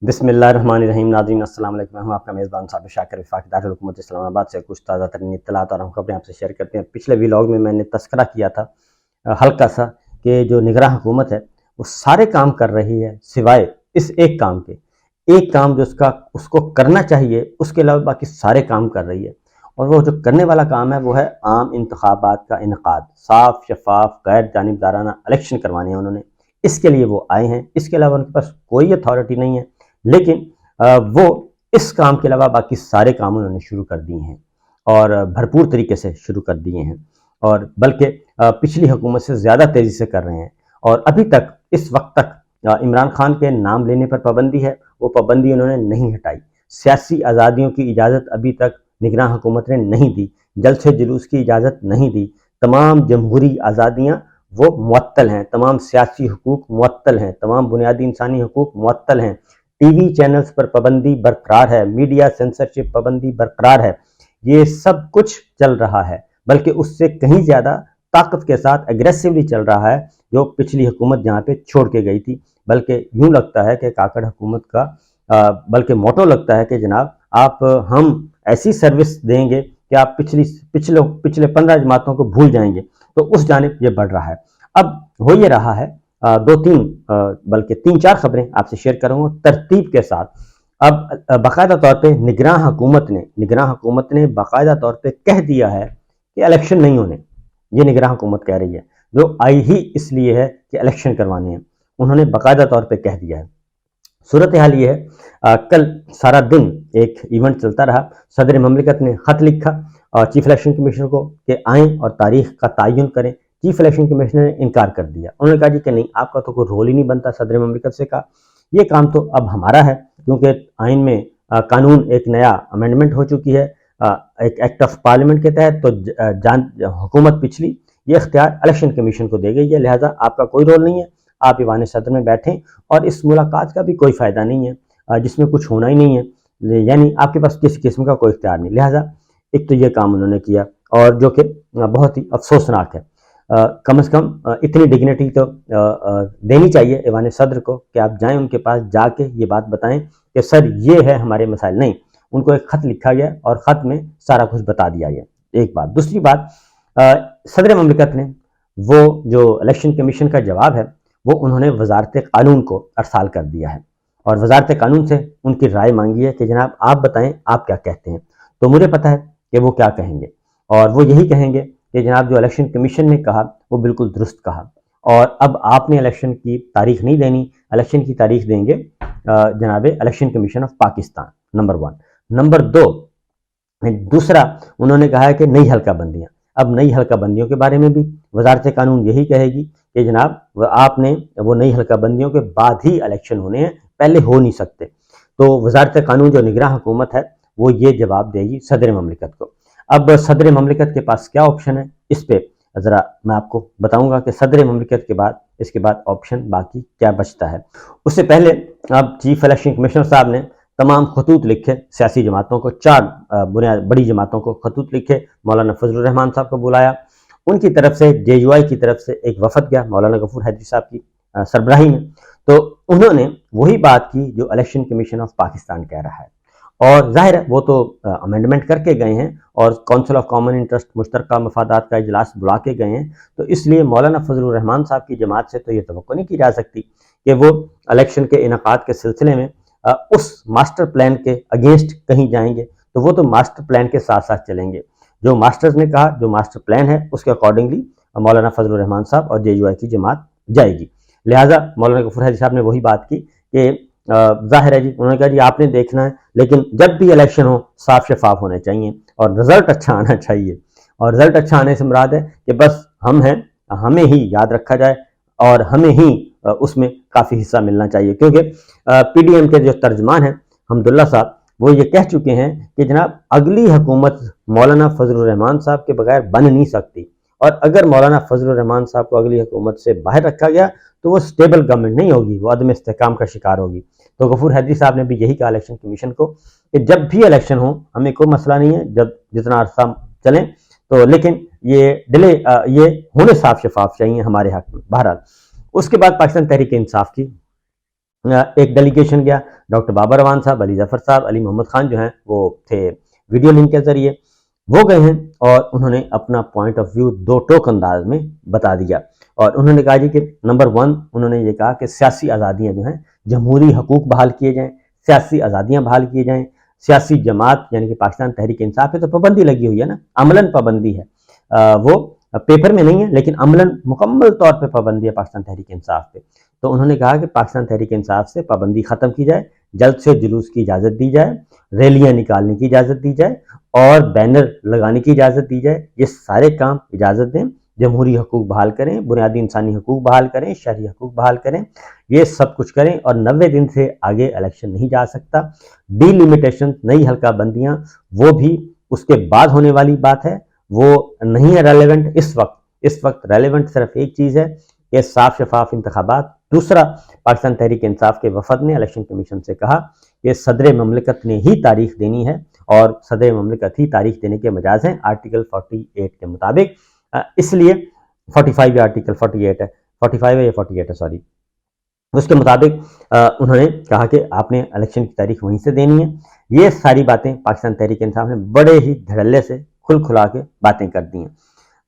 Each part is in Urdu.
بسم اللہ الرحمن الرحیم۔ ناظرین السلام علیکم، میں ہوں آپ کا میزبان صابر شاکر وفاقی دارالحکومت اسلام آباد سے کچھ تازہ ترین اطلاعات اور ہم خبریں آپ سے شیئر کرتے ہیں۔ پچھلے ویلاگ میں نے تذکرہ کیا تھا ہلکا سا کہ جو نگراں حکومت ہے وہ سارے کام کر رہی ہے سوائے اس ایک کام کے، ایک کام جو اس کو کرنا چاہیے، اس کے علاوہ باقی سارے کام کر رہی ہے، اور وہ جو کرنے والا کام ہے وہ ہے عام انتخابات کا انعقاد، صاف شفاف غیر جانبدارانہ الیکشن کروانے ہیں انہوں نے، اس کے لیے وہ آئے ہیں۔ اس کے علاوہ ان کے پاس کوئی اتھارٹی نہیں ہے، لیکن وہ اس کام کے علاوہ باقی سارے کام انہوں نے شروع کر دیے ہیں اور بھرپور طریقے سے شروع کر دیے ہیں، اور بلکہ پچھلی حکومت سے زیادہ تیزی سے کر رہے ہیں۔ اور ابھی تک اس وقت تک عمران خان کے نام لینے پر پابندی ہے، وہ پابندی انہوں نے نہیں ہٹائی۔ سیاسی آزادیوں کی اجازت ابھی تک نگراں حکومت نے نہیں دی، جلسے جلوس کی اجازت نہیں دی، تمام جمہوری آزادیاں وہ معطل ہیں، تمام سیاسی حقوق معطل ہیں، تمام بنیادی انسانی حقوق معطل ہیں، ٹی وی چینلز پر پابندی برقرار ہے، میڈیا سینسرشپ پابندی برقرار ہے، یہ سب کچھ چل رہا ہے، بلکہ اس سے کہیں زیادہ طاقت کے ساتھ ایگریسولی چل رہا ہے جو پچھلی حکومت جہاں پہ چھوڑ کے گئی تھی۔ بلکہ یوں لگتا ہے کہ کاکڑ حکومت کا بلکہ موٹو لگتا ہے کہ جناب ہم ایسی سروس دیں گے کہ آپ پچھلے 15 جماعتوں کو بھول جائیں گے، تو اس جانب یہ بڑھ رہا ہے۔ اب ہو یہ رہا ہے، بلکہ تین چار خبریں آپ سے شیئر کروں گا ترتیب کے ساتھ۔ اب باقاعدہ طور پہ نگراں حکومت نے باقاعدہ طور پہ کہہ دیا ہے کہ الیکشن نہیں ہونے، یہ نگراں حکومت کہہ رہی ہے، جو آئی ہی اس لیے ہے کہ الیکشن کروانے ہیں، انہوں نے باقاعدہ طور پہ کہہ دیا ہے۔ صورتحال یہ ہے، کل سارا دن ایک ایونٹ چلتا رہا، صدر مملکت نے خط لکھا اور چیف الیکشن کمیشنر کو کہ آئیں اور تاریخ کا تعین کریں۔ چیف الیکشن کمیشنر نے انکار کر دیا، انہوں نے کہا جی کہ نہیں، آپ کا تو کوئی رول ہی نہیں بنتا۔ صدر مملکت سے کہا یہ کام تو اب ہمارا ہے، کیونکہ آئین میں قانون ایک نیا امینڈمنٹ ہو چکی ہے ایک ایکٹ آف پارلیمنٹ کے تحت، تو حکومت پچھلی یہ اختیار الیکشن کمیشن کو دے گئی ہے، لہٰذا آپ کا کوئی رول نہیں ہے، آپ ایوان صدر میں بیٹھیں، اور اس ملاقات کا بھی کوئی فائدہ نہیں ہے جس میں کچھ ہونا ہی نہیں ہے، یعنی آپ کے پاس کسی قسم کا کوئی اختیار نہیں۔ لہٰذا ایک تو یہ کام انہوں نے کیا، اور جو کہ بہت ہی افسوسناک ہے۔ کم از کم اتنی ڈگنیٹی تو دینی چاہیے ایوان صدر کو کہ آپ جائیں ان کے پاس، جا کے یہ بات بتائیں کہ سر یہ ہے ہمارے مسائل۔ نہیں، ان کو ایک خط لکھا گیا اور خط میں سارا کچھ بتا دیا گیا، ایک بات۔ دوسری بات، صدر مملکت نے وہ جو الیکشن کمیشن کا جواب ہے وہ انہوں نے وزارت قانون کو ارسال کر دیا ہے، اور وزارت قانون سے ان کی رائے مانگی ہے کہ جناب آپ بتائیں آپ کیا کہتے ہیں۔ تو مجھے پتہ ہے کہ وہ کیا کہیں گے، اور وہ یہی کہیں گے کہ جناب جو الیکشن کمیشن نے کہا وہ بالکل درست کہا، اور اب آپ نے الیکشن کی تاریخ نہیں دینی، الیکشن کی تاریخ دیں گے جناب election commission of Pakistan, number 1۔ Number 2، دوسرا انہوں نے کہا ہے کہ نئی حلقہ بندیاں، اب نئی حلقہ بندیوں کے بارے میں بھی وزارت قانون یہی کہے گی کہ جناب آپ نے وہ نئی حلقہ بندیوں کے بعد ہی الیکشن ہونے ہیں، پہلے ہو نہیں سکتے۔ تو وزارت قانون جو نگراں حکومت ہے وہ یہ جواب دے گی صدر مملکت کو۔ اب صدر مملکت کے پاس کیا آپشن ہے، اس پہ ذرا میں آپ کو بتاؤں گا کہ صدر مملکت کے بعد اس کے بعد آپشن باقی کیا بچتا ہے۔ اس سے پہلے اب چیف الیکشن کمشنر صاحب نے تمام خطوط لکھے سیاسی جماعتوں کو، 4 بڑی جماعتوں کو خطوط لکھے، مولانا فضل الرحمان صاحب کو بلایا، ان کی طرف سے جے یو آئی کی طرف سے ایک وفد گیا مولانا غفور حیدری صاحب کی سربراہی میں، تو انہوں نے وہی بات کی جو الیکشن کمیشن آف پاکستان کہہ رہا ہے، اور ظاہر ہے وہ تو امینڈمنٹ کر کے گئے ہیں اور کونسل آف کامن انٹرسٹ مشترکہ مفادات کا اجلاس بلا کے گئے ہیں، تو اس لیے مولانا فضل الرحمان صاحب کی جماعت سے تو یہ توقع نہیں کی جا سکتی کہ وہ الیکشن کے انعقاد کے سلسلے میں اس ماسٹر پلان کے اگینسٹ کہیں جائیں گے، تو وہ تو ماسٹر پلان کے ساتھ ساتھ چلیں گے، جو ماسٹرز نے کہا، جو ماسٹر پلان ہے اس کے اکارڈنگلی مولانا فضل الرحمان صاحب اور جے یو آئی کی جماعت جائے گی۔ لہٰذا مولانا غفور حیدری صاحب نے وہی بات کی کہ ظاہر ہے جی، انہوں نے کہا جی آپ نے دیکھنا ہے، لیکن جب بھی الیکشن ہو صاف شفاف ہونے چاہیے اور رزلٹ اچھا آنا چاہیے، اور رزلٹ اچھا آنے سے مراد ہے کہ بس ہم ہیں، ہمیں ہی یاد رکھا جائے اور ہمیں ہی اس میں کافی حصہ ملنا چاہیے، کیونکہ پی ڈی ایم کے جو ترجمان ہیں حمداللہ صاحب وہ یہ کہہ چکے ہیں کہ جناب اگلی حکومت مولانا فضل الرحمان صاحب کے بغیر بن نہیں سکتی، اور اگر مولانا فضل الرحمان صاحب کو اگلی حکومت سے باہر رکھا گیا تو وہ سٹیبل گورنمنٹ نہیں ہوگی، وہ عدم استحکام کا شکار ہوگی۔ تو غفور حیدری صاحب نے بھی یہی کہا الیکشن کمیشن کو کہ جب بھی الیکشن ہو ہمیں کوئی مسئلہ نہیں ہے، جب جتنا عرصہ چلیں تو، لیکن یہ ہونے صاف شفاف چاہیے ہمارے حق میں۔ بہرحال اس کے بعد پاکستان تحریک انصاف کی ایک ڈیلیگیشن گیا، ڈاکٹر بابر اعوان صاحب، علی ظفر صاحب، علی محمد خان جو ہیں وہ تھے ویڈیو لنک کے ذریعے، وہ گئے ہیں اور انہوں نے اپنا پوائنٹ آف ویو دو ٹوک انداز میں بتا دیا، اور انہوں نے کہا جی کہ نمبر 1 انہوں نے یہ کہا کہ سیاسی آزادیاں جو ہیں، جمہوری حقوق بحال کیے جائیں، سیاسی آزادیاں بحال کیے جائیں، سیاسی جماعت یعنی کہ پاکستان تحریک انصاف پہ تو پابندی لگی ہوئی ہے نا، عملاً پابندی ہے، وہ پیپر میں نہیں ہے لیکن عملاً مکمل طور پہ پابندی ہے پاکستان تحریک انصاف پہ۔ تو انہوں نے کہا کہ پاکستان تحریک انصاف سے پابندی ختم کی جائے، جلد سے جلوس کی اجازت دی جائے، ریلیاں نکالنے کی اجازت دی جائے اور بینر لگانے کی اجازت دی جائے، یہ سارے کام اجازت دیں، جمہوری حقوق بحال کریں، بنیادی انسانی حقوق بحال کریں، شہری حقوق بحال کریں، یہ سب کچھ کریں، اور 90 دن سے آگے الیکشن نہیں جا سکتا۔ ڈی لیمیٹیشن، نئی حلقہ بندیاں، وہ بھی اس کے بعد ہونے والی بات ہے، وہ نہیں ہے ریلیونٹ اس وقت ریلیونٹ صرف ایک چیز ہے کہ صاف شفاف انتخابات۔ دوسرا، پاکستان تحریک انصاف کے وفد نے الیکشن کمیشن سے کہا کہ صدر مملکت نے ہی تاریخ دینی ہے، اور صدر مملکت ہی تاریخ دینے کے مجاز ہیں آرٹیکل 48 کے مطابق، اس لیے 45 یا آرٹیکل 48 ہے، 45 ہے یا 48 ہے سوری، اس کے مطابق انہوں نے کہا کہ آپ نے الیکشن کی تاریخ وہیں سے دینی ہے۔ یہ ساری باتیں پاکستان تحریک انصاف نے بڑے ہی دھڑلے سے کھلا کے باتیں کر دی ہیں۔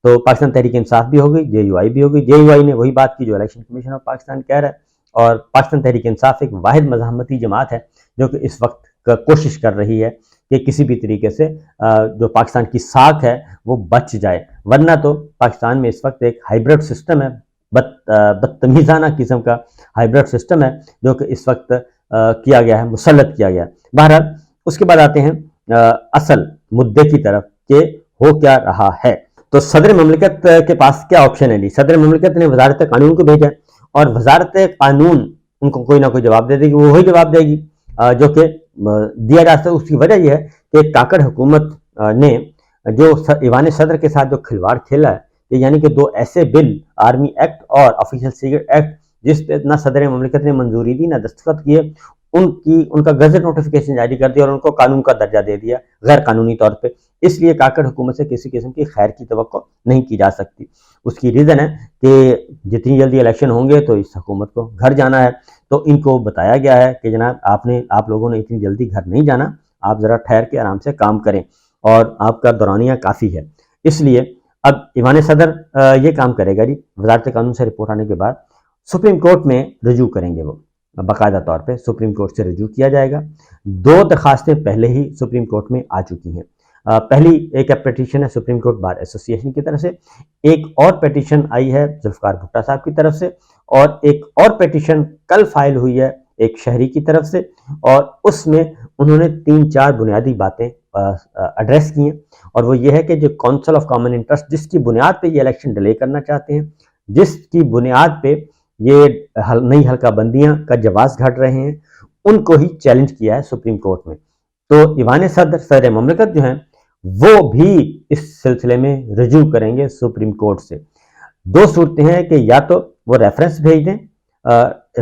تو پاکستان تحریک انصاف بھی ہو گئی، جے یو آئی بھی ہو گئی۔ جے یو آئی نے وہی بات کی جو الیکشن کمیشن آف پاکستان کہہ رہا ہے، اور پاکستان تحریک انصاف ایک واحد مزاحمتی جماعت ہے جو کہ اس وقت کوشش کر رہی ہے کہ کسی بھی طریقے سے جو پاکستان کی ساکھ ہے وہ بچ جائے، ورنہ تو پاکستان میں اس وقت ایک ہائیبرڈ سسٹم ہے، بدتمیزانہ قسم کا ہائیبرڈ سسٹم ہے جو کہ اس وقت کیا گیا ہے، مسلط کیا گیا ہے۔ بہرحال اس کے بعد آتے ہیں اصل مدعے کی طرف کہ ہو کیا رہا ہے۔ تو صدر مملکت کے پاس کیا آپشن ہے جی؟ صدر مملکت نے وزارت قانون کو بھیجا اور وزارت قانون ان کو کوئی نہ کوئی جواب دے دے گی، وہ وہی جواب دے گی جو کہ دیا جا سکتا ہے۔ اس کی وجہ یہ ہے کہ کاکڑ حکومت نے جو ایوان صدر کے ساتھ جو کھلواڑ کھیلا ہے، یعنی کہ 2 ایسے بل، آرمی ایکٹ اور آفیشل سیکرٹ ایکٹ، جس پہ نہ صدر مملکت نے منظوری دی نہ دستخط کیے، ان کا گزٹ نوٹیفیکیشن جاری کر دیا اور ان کو قانون کا درجہ دے دیا غیر قانونی طور پہ۔ اس لیے کاکڑ حکومت سے کسی قسم کی خیر کی توقع نہیں کی جا سکتی۔ اس کی ریزن ہے کہ جتنی جلدی الیکشن ہوں گے تو اس حکومت کو گھر جانا ہے، تو ان کو بتایا گیا ہے کہ جناب آپ لوگوں نے اتنی جلدی گھر نہیں جانا، آپ ذرا ٹھہر کے آرام سے کام کریں، اور آپ کا دورانیہ کافی ہے۔ اس لیے اب ایوان صدر یہ کام کرے گا جی، وزارت قانون سے رپورٹ آنے کے بعد سپریم کورٹ میں رجوع کریں گے، وہ باقاعدہ طور پہ سپریم کورٹ سے رجوع کیا جائے گا۔ 2 درخواستیں پہلے ہی سپریم کورٹ میں آ چکی ہیں۔ پہلی ایک پیٹیشن ہے سپریم کورٹ بار ایسوسی ایشن کی طرف سے، ایک اور پیٹیشن آئی ہے ذوالفقار بھٹا صاحب کی طرف سے، اور ایک اور پیٹیشن کل فائل ہوئی ہے ایک شہری کی طرف سے، اور اس میں انہوں نے 3-4 بنیادی باتیں ایڈریس کی ہیں، اور وہ یہ ہے کہ جو کونسل آف کامن انٹرسٹ جس کی بنیاد پہ یہ الیکشن ڈیلے کرنا چاہتے ہیں، جس کی بنیاد پہ یہ نئی حلقہ بندیاں کا جواز گھٹ رہے ہیں، ان کو ہی چیلنج کیا ہے سپریم کورٹ میں۔ تو ایوان صدر مملکت جو ہیں وہ بھی اس سلسلے میں رجوع کریں گے سپریم کورٹ سے۔ 2 صورتیں ہیں کہ یا تو وہ ریفرنس بھیج دیں،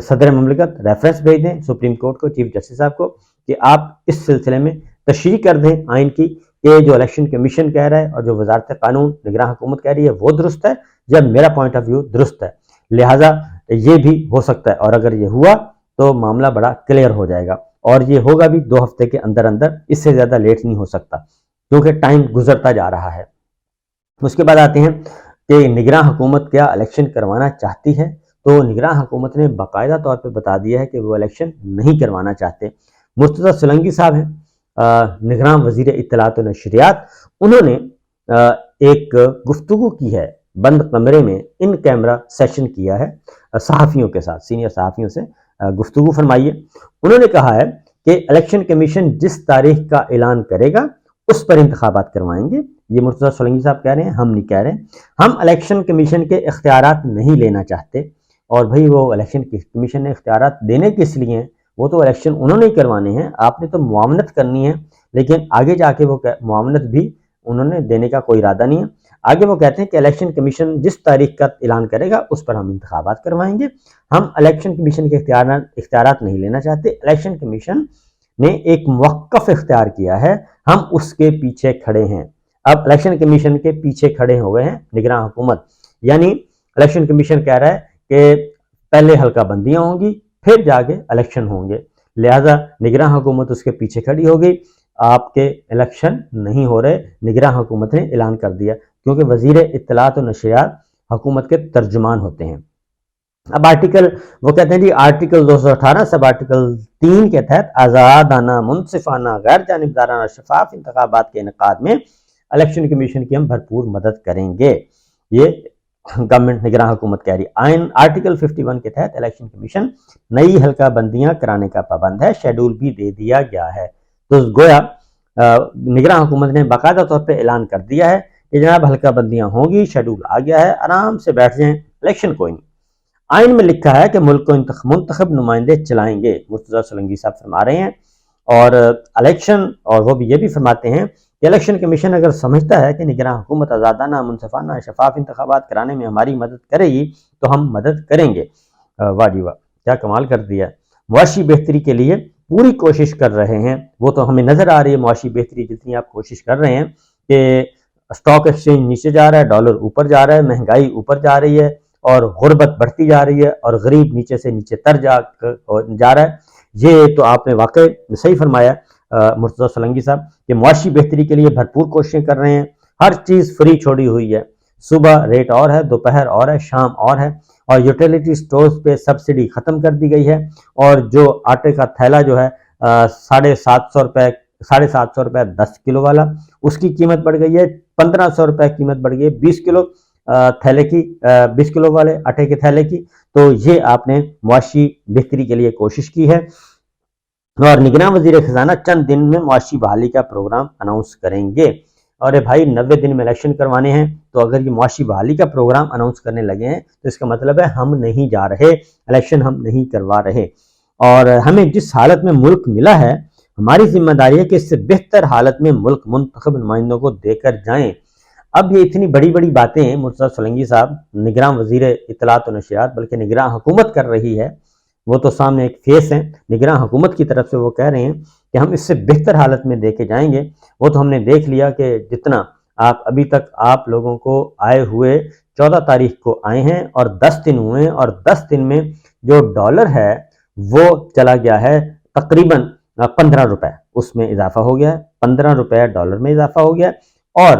صدر مملکت ریفرنس بھیج دیں سپریم کورٹ کو، چیف جسٹس صاحب کو، کہ آپ اس سلسلے میں تشریح کر دیں آئین کی کہ جو الیکشن کمیشن کہہ رہا ہے اور جو وزارت قانون نگراں حکومت کہہ رہی ہے وہ درست ہے، یا میرا پوائنٹ آف ویو درست ہے، لہٰذا یہ بھی ہو سکتا ہے۔ اور اگر یہ ہوا تو معاملہ بڑا کلیئر ہو جائے گا، اور یہ ہوگا بھی 2 ہفتے کے اندر، اس سے زیادہ لیٹ نہیں ہو سکتا کیونکہ ٹائم گزرتا جا رہا ہے۔ اس کے بعد آتے ہیں کہ نگراں حکومت کیا الیکشن کروانا چاہتی ہے؟ تو نگراں حکومت نے باقاعدہ طور پہ بتا دیا ہے کہ وہ الیکشن نہیں کروانا چاہتے۔ مرتضی سولنگی صاحب ہیں نگراں وزیر اطلاعات و نشریات، انہوں نے ایک گفتگو کی ہے بند کمرے میں، ان کیمرہ سیشن کیا ہے صحافیوں کے ساتھ، سینئر صحافیوں سے گفتگو فرمائی ہے۔ انہوں نے کہا ہے کہ الیکشن کمیشن جس تاریخ کا اعلان کرے گا اس پر انتخابات کروائیں گے۔ یہ مرتضی سولنگی صاحب کہہ رہے ہیں، ہم نہیں کہہ رہے۔ ہم الیکشن کمیشن کے اختیارات نہیں لینا چاہتے، اور بھئی وہ الیکشن کمیشن نے اختیارات دینے کس لیے ہیں؟ وہ تو الیکشن انہوں نے کروانے ہیں، آپ نے تو معاونت کرنی ہے، لیکن آگے جا کے وہ معاونت بھی انہوں نے دینے کا کوئی ارادہ نہیں ہے۔ آگے وہ کہتے ہیں کہ الیکشن کمیشن جس تاریخ کا اعلان کرے گا اس پر ہم انتخابات کروائیں گے۔ ہم الیکشن کمیشن کے اختیارات نہیں لینا چاہتے، الیکشن کمیشن نے ایک موقف اختیار کیا ہے، ہم اس کے پیچھے کھڑے ہیں۔ اب الیکشن کمیشن کے پیچھے کھڑے ہوئے ہیں نگراں حکومت، یعنی الیکشن کمیشن کہہ رہا ہے کہ پہلے حلقہ بندیاں ہوں گی، پھر جا کے الیکشن ہوں گے، لہٰذا نگراں حکومت اس کے پیچھے کھڑی ہو گئی، آپ کے الیکشن نہیں ہو رہے، نگراں حکومت نے اعلان کر دیا، کیونکہ وزیر اطلاعات و نشریات حکومت کے ترجمان ہوتے ہیں۔ اب آرٹیکل وہ کہتے ہیں جی آرٹیکل 218 سب آرٹیکل 3 کے تحت آزادانہ، منصفانہ، غیر جانبدارانہ شفاف انتخابات کے انعقاد میں الیکشن کمیشن کی ہم بھرپور مدد کریں گے، یہ گورنمنٹ نگراں حکومت کہہ رہی۔ آئین آرٹیکل 51 کے تحت الیکشن کمیشن نئی حلقہ بندیاں کرانے کا پابند ہے، شیڈول بھی دے دیا گیا ہے۔ تو گویا نگراں حکومت نے باقاعدہ طور پہ اعلان کر دیا ہے کہ جناب حلقہ بندیاں ہوں گی، شیڈول آ گیا ہے، آرام سے بیٹھ جائیں، الیکشن کوئی نہیں۔ آئین میں لکھا ہے کہ ملک کو منتخب نمائندے چلائیں گے، مرتضیٰ سولنگی صاحب فرما رہے ہیں، اور الیکشن، اور وہ بھی یہ بھی فرماتے ہیں کہ الیکشن کمیشن اگر سمجھتا ہے کہ نگراں حکومت آزادانہ، منصفانہ، شفاف انتخابات کرانے میں ہماری مدد کرے گی تو ہم مدد کریں گے۔ واہ جی واہ، کیا کمال کر دیا۔ معاشی بہتری کے لیے پوری کوشش کر رہے ہیں، وہ تو ہمیں نظر آ رہی ہے معاشی بہتری، جتنی آپ کوشش کر رہے ہیں کہ اسٹاک ایکسچینج نیچے جا رہا ہے، ڈالر اوپر جا رہا ہے، مہنگائی اوپر جا رہی ہے، اور غربت بڑھتی جا رہی ہے، اور غریب نیچے سے نیچے تر جا رہا ہے۔ یہ تو آپ نے واقعی صحیح فرمایا مرتضیٰ سولنگی صاحب کہ معاشی بہتری کے لیے بھرپور کوششیں کر رہے ہیں، ہر چیز فری چھوڑی ہوئی ہے، صبح ریٹ اور ہے، دوپہر اور ہے، شام اور ہے، اور یوٹیلیٹی سٹورز پہ سبسڈی ختم کر دی گئی ہے، اور جو آٹے کا تھیلا جو ہے 750 روپے 10 کلو والا، اس کی قیمت بڑھ گئی ہے 1500 روپے، قیمت بڑھ گئی ہے 20 کلو تھیلے کی، 20 کلو والے آٹے کے تھیلے کی۔ تو یہ آپ نے معاشی بہتری کے لیے کوشش کی ہے، اور نگراں وزیر خزانہ چند دن میں معاشی بحالی کا پروگرام اناؤنس کریں گے۔ اور بھائی 90 دن میں الیکشن کروانے ہیں، تو اگر یہ معاشی بحالی کا پروگرام اناؤنس کرنے لگے ہیں تو اس کا مطلب ہے ہم نہیں جا رہے، الیکشن ہم نہیں کروا رہے، اور ہمیں جس حالت میں ملک ملا ہے ہماری ذمہ داری ہے کہ اس سے بہتر حالت میں ملک منتخب نمائندوں کو دے کر جائیں۔ اب یہ اتنی بڑی بڑی باتیں ہیں مرتضیٰ سولنگی صاحب نگراں وزیر اطلاعات و نشریات، بلکہ نگراں حکومت کر رہی ہے، وہ تو سامنے ایک فیس ہیں، نگراں حکومت کی طرف سے وہ کہہ رہے ہیں کہ ہم اس سے بہتر حالت میں دے کے جائیں گے۔ وہ تو ہم نے دیکھ لیا کہ جتنا آپ ابھی تک آپ لوگوں کو آئے ہوئے 14 تاریخ کو آئے ہیں، اور 10 دن ہوئے ہیں، اور 10 دن میں جو ڈالر ہے وہ چلا گیا ہے تقریباً 15 روپے، اس میں اضافہ ہو گیا ہے، 15 روپے ڈالر میں اضافہ ہو گیا ہے، اور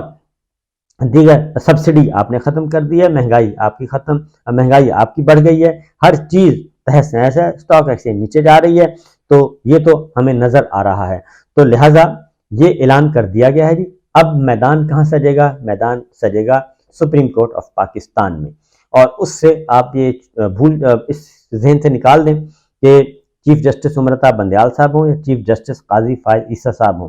دیگر سبسڈی آپ نے ختم کر دی ہے، مہنگائی آپ کی بڑھ گئی ہے، ہر چیز تہس نہس ہے، اسٹاک ایکسچینج نیچے جا رہی ہے، تو یہ تو ہمیں نظر آ رہا ہے۔ تو لہٰذا یہ اعلان کر دیا گیا ہے جی، اب میدان کہاں سجے گا؟ میدان سجے گا سپریم کورٹ آف پاکستان میں، اور اس سے آپ یہ اس ذہن سے نکال دیں کہ چیف جسٹس امرتا بندیال صاحب ہوں یا چیف جسٹس قاضی فائز عیسیٰ صاحب ہوں،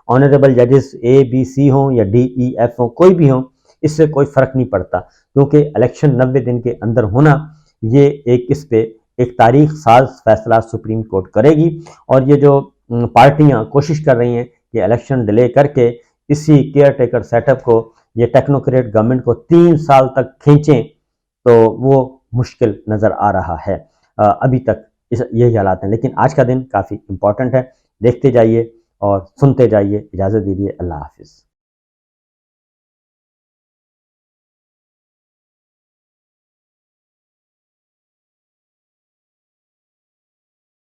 آنریبل ججز اے بی سی ہوں یا ڈی ای ایف ہوں، کوئی بھی ہوں، اس سے کوئی فرق نہیں پڑتا، کیونکہ الیکشن 90 دن کے اندر ہونا، یہ اس پہ ایک تاریخ ساز فیصلہ سپریم کورٹ کرے گی۔ اور یہ جو پارٹیاں کوشش کر رہی ہیں کہ الیکشن ڈیلے کر کے اسی کیئر ٹیکر سیٹ اپ کو، یہ ٹیکنوکریٹ گورنمنٹ کو 3 سال تک کھینچیں، تو وہ مشکل نظر آ رہا ہے۔ ابھی تک یہی حالات ہیں، لیکن آج کا دن کافی امپورٹنٹ ہے، دیکھتے جائیے اور سنتے جائیے۔ اجازت دیجیے، اللہ حافظ۔